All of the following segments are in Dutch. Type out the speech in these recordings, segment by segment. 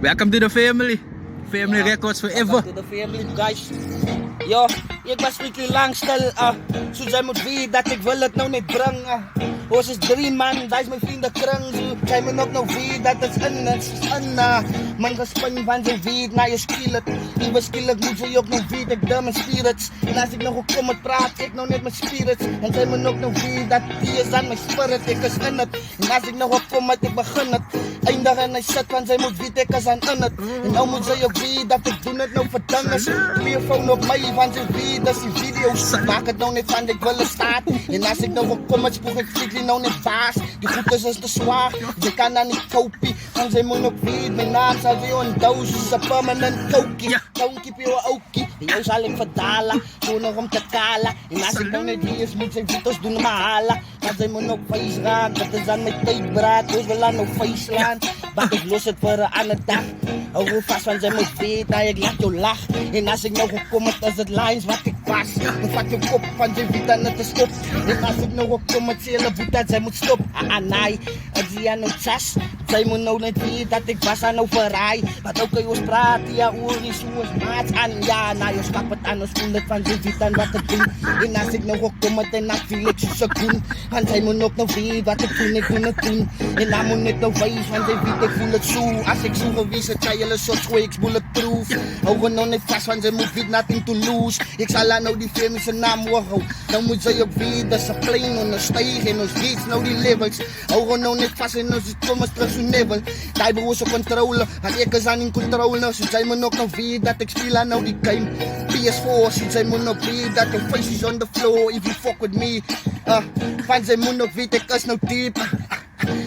Welcome to the family. Family Records forever. To the family, guys. Yo, ik was strictly langstel. Zo zij moet weten dat ik wil het nou niet brengen. Ons is 3 man, daar is mijn vrienden krang. Zij moet ook nou weten dat het is een. Man gespan van zijn weet naar je skillet. Nieuwe skillet moet je ook nog weten, ik ben mijn spirits. En als ik nog ook kom met praat, ik nog net mijn spirits. En zij moet ook nog weten dat die is aan mijn spirit, ik is in het. En als ik nog ook kom met, ik begin het. Eindig en hij zit, want zij moet weten, ik is aan in het. En nou moet zij ook weten dat ik doe het nou voor dinges. Telefoon op mij, want zij weet dat die video's. Maak het nou niet van, ik wil het staan. En als ik nog ook kom met spoeg, ik vlieg die nou niet baas. Die goedjes is te zwaar, je kan dat niet kopen. Want zij moet ook weten, mijn naam zal weer een doos, is een permanent kokie. Don't keep your okie, jou zal ik verdalen, zonder om te kalen. En als ik nou niet hier is, moet zij video's doen me halen. Want zij moet ook face gaan, dat is aan mijn teetbraad, dus we laten ook face slaan. Maar ik los het voor een andere dag. Hou hoe vast, want zij moet weten, ik laat jou lach. En als ik nou ook kom, het is het lines wat ik pas. Dan vat je kop, van zij weet dat het is stop. En als ik nou ook kom, het hele boet dat zij moet stop. Nee, het is aan een chas. Zij moet nou niet weten dat ik was aan overrij. Wat ook kan je praten, ja, oor is zoals maat aan. Ja, nou, je stap het aan, ons voelt het van zij weet dan wat te doen. En als ik nou ook kom, het en dan voel ik zo koen. Want zij moet ook nog weten wat ik doe, ik doe het doen. En dan moet ik nog wijs, want zij weet ik voel het zo. Als ik zo geweest het, zij jullie soort squeaks bulletproof. Hou er nog niet vast, want zij moet weten nothing to lose. Ik zal haar nou die firme zijn naam horen. Dan moet zij ook weten dat ze plain onderstijgen. En ons reeds nou die levels. Hou er nou niet vast en ons kom eens terug zo'n level. Die behoort op controle, want ik is aan in controle. Zo zij moet ook nog weten dat ik speel aan nou die game. PS4, zo zij moet nog weten dat de face is on the floor. If you fuck with me, van zij moet nog weten ik is nou diep.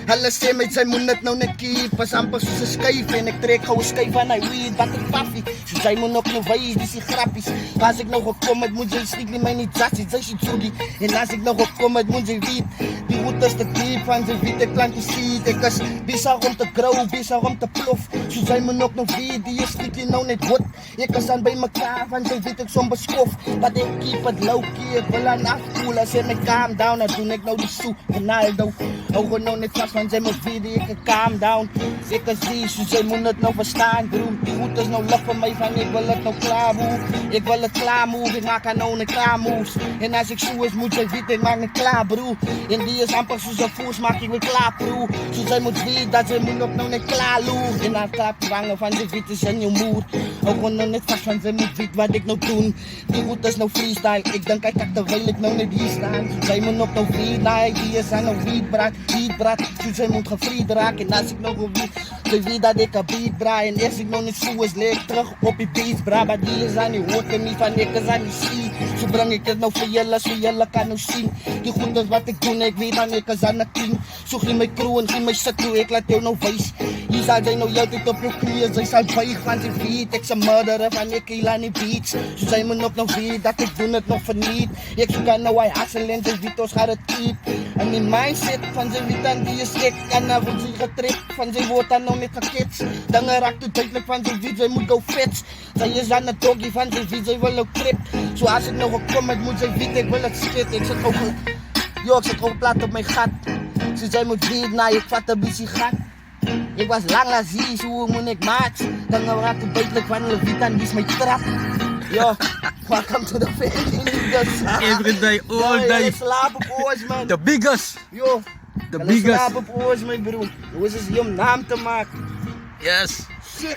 Hulle sê met sy moet dit nou net keep. Pas amper soos 'n skyf en ek trek gou 'n skyf van hy weed wat ek paffie. So sy moet ook nou wys, dis die grappies. As ek nou gekom het, moet sy strictly my nie judge, sy sê Judy. En as ek nou gekom het, moet sy weet die route is te diep, van sy weet ek plant die seed. Ek is besig om te grow, besig om te plof. So sy moet ook nou weet, die is strictly nou net goed. Ek is aan by mekaar, van sy weet ek som beskof. Dat ek keep it low key, ek wil aan afkoel. As ek my calm down, dan doen ek nou die soe Ronaldo. Hou nou net vast, want zij moet weten, ik calm down. Ik kan zien, so zij moet het nou verstaan, broer. Die goed is nou lach van mij, van ik wil het nou klaar move. Ik wil het klaar move, ik maak haar nou een klaar moves. En als ik zo is, moet zij weten, ik maak een klaar, broer. En die is amper zoals een voers, maak ik weer klaar, broer. So zij moet weten, dat zij moet ook nou een klaar loer. En dan klaar vangen van zij weten, zijn je moer. Ook gewoon nou net vast, want zij moet weten wat ik nou doen. Die goed is nou freestyle, ik denk ik kan terwijl ik nou niet hier staan. So zij moet ook nou weten, nee, die is aan een weedbraad. So zij moet gevriend raken. En als ik nog weet, zij weet dat ik een beat draai. En als ik nog niet zo is, leeg terug op die beats, bra. Maar die is aan die hoort en niet van ik is aan die zie. Zo breng ik het nou voor jullie, zo jullie kan nou zien. Die goed is wat ik doe, ik weet dat ik is aan de king. Zo ging mijn crew en ging mijn shit toe, ik laat jou nou wijs. Hier zal zij nou altijd op je knieën, zij zal buig van zijn weet. Ik zal murderen van ik heel aan die beats. Zo zij moet ook nog weten dat ik doe het nog verniet. Ik zoek aan nou hij hassel en zijn video's gaat het diep. En die mindset van zijn weet dan die is gek. En dan wordt zij getript, van zijn woord dan nog niet gekitst. Dan raakt het duidelijk van zijn video, zij moet go fits. Zij is aan het doggy van zijn video, zij wil ook trip. Zo als ik nog op kom, het moet zij weten, ik wil het shit. Ik zit ook, yo, ik zit ook plat op mijn gat. Zo zij moet weten, nou ik vat een beetje gat. Ik was lang als hier, zo moet ik maat. Dan raakt het duidelijk van de video, die is mijn trap. Yo, welcome to the family, niggas. Every day, all day. Slaap op oors, man. The biggest. Yo, The biggest. slaap op oors, mijn broer. Hoe is het om naam te maken? Yes. Shit.